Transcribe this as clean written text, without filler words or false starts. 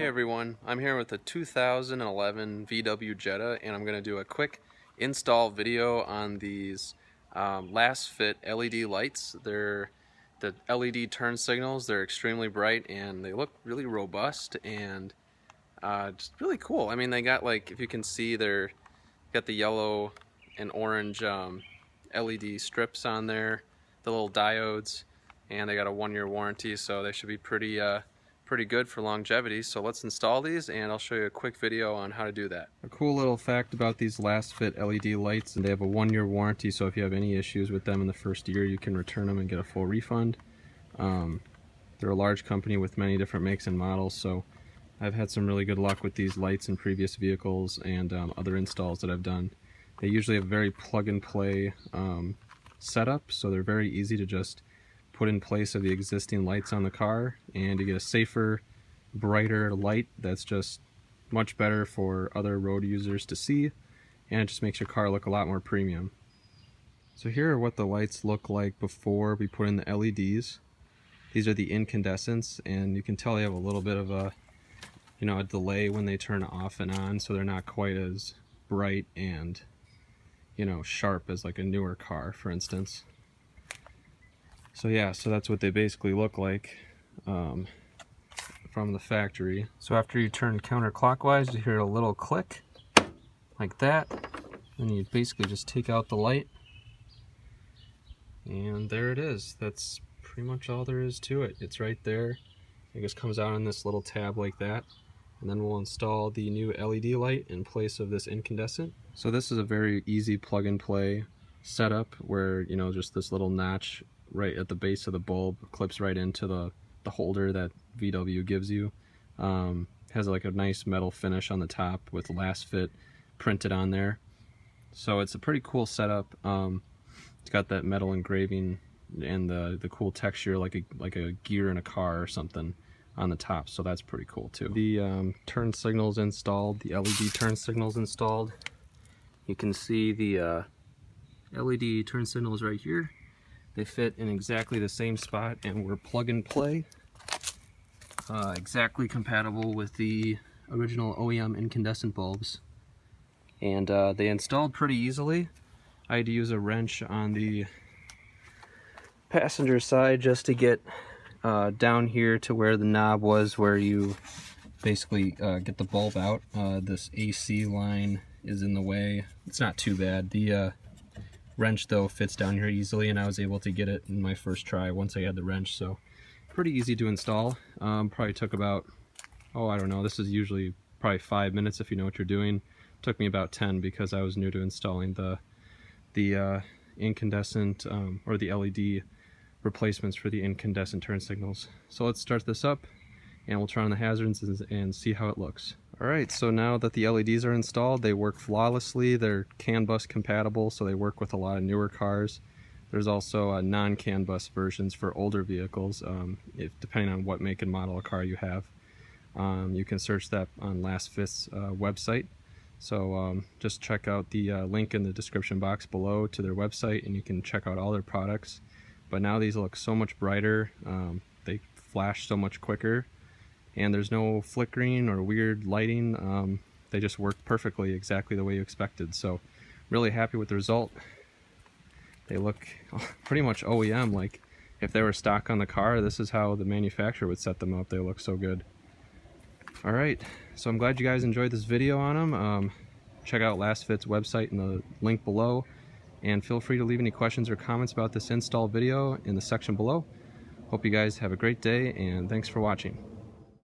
Hey everyone, I'm here with a 2011 VW Jetta and I'm going to do a quick install video on these LASFIT LED lights. They're the LED turn signals. They're extremely bright and they look really robust and just really cool. I mean, they got, like, if you can see, they're got the yellow and orange LED strips on there, the little diodes, and they got a 1-year warranty, so they should be pretty good for longevity. So let's install these and I'll show you a quick video on how to do that. A cool little fact about these LASFIT LED lights, they have a 1-year warranty, so if you have any issues with them in the first year, you can return them and get a full refund. They're a large company with many different makes and models, so I've had some really good luck with these lights in previous vehicles and other installs that I've done. They usually have a very plug-and-play setup, so they're very easy to just put in place of the existing lights on the car, and you get a safer, brighter light that's just much better for other road users to see, and it just makes your car look a lot more premium. So here are what the lights look like before we put in the LEDs. These are the incandescents, and you can tell they have a little bit of a delay when they turn off and on, so they're not quite as bright and sharp as like a newer car, for instance. So yeah, so that's what they basically look like from the factory. So after you turn counterclockwise, you hear a little click like that, and you basically just take out the light, and there it is. That's pretty much all there is to it. It's right there. It just comes out on this little tab like that, and then we'll install the new LED light in place of this incandescent. So this is a very easy plug and play setup where just this little notch right at the base of the bulb clips right into the holder that VW gives you. Has like a nice metal finish on the top with LASFIT printed on there, so it's a pretty cool setup. It's got that metal engraving and the cool texture like a gear in a car or something on the top, so that's pretty cool too. The turn signals installed, the LED turn signals installed. You can see the LED turn signals right here. They fit in exactly the same spot and were plug and play, exactly compatible with the original OEM incandescent bulbs, and they installed pretty easily. I had to use a wrench on the passenger side just to get down here to where the knob was, where you basically get the bulb out. This AC line is in the way. It's not too bad. The wrench though fits down here easily, and I was able to get it in my first try once I had the wrench, so pretty easy to install. Probably took about, I don't know, this is usually probably 5 minutes if you know what you're doing. Took me about 10 because I was new to installing the incandescent or the LED replacements for the incandescent turn signals. So let's start this up and we'll turn on the hazards and see how it looks. Alright, so now that the LEDs are installed, they work flawlessly. They're CAN bus compatible, so they work with a lot of newer cars. There's also non-CAN bus versions for older vehicles, depending on what make and model of car you have. You can search that on LASFIT's website. So just check out the link in the description box below to their website, and you can check out all their products. But now these look so much brighter. They flash so much quicker, and there's no flickering or weird lighting. They just work perfectly, exactly the way you expected. So really happy with the result. They look pretty much OEM, like if they were stock on the car, this is how the manufacturer would set them up. They look so good. Alright, so I'm glad you guys enjoyed this video on them. Check out LASFIT's website in the link below, and feel free to leave any questions or comments about this install video in the section below. Hope you guys have a great day, and thanks for watching.